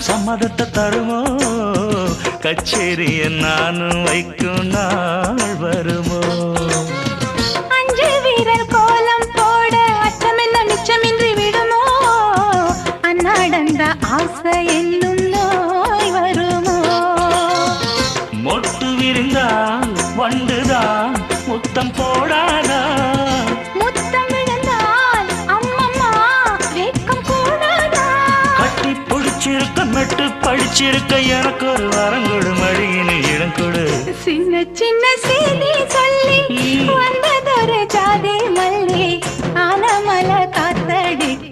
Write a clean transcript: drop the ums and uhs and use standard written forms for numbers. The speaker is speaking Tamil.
சம்மதத்தை தருமோ கச்சேரிய நானும் வைக்கும் நாள் வருமோ அஞ்சு வீரர் கோலம் போட அச்சம் என்ன மிச்சமின்றி விடுமோ அந்நாடந்த ஆசை என்னும் நோய் வருமோ மொட்டு விரிந்தால் வண்டுதான் முத்தம் போடாதா முத்தம் விழுந்தால் அம்மம்மா வேக்கம் கூடாதா கட்டி பிடிச்சிருக்க மெட்டு படிச்சிருக்க எனக்கு ஒரு வரங்கொடு மடியினில் இடம் கொடு சின்ன சின்ன செய்தி சொல்லி வந்ததொரு ஜாதி மல்லி ஆனமல காத்தடிக்க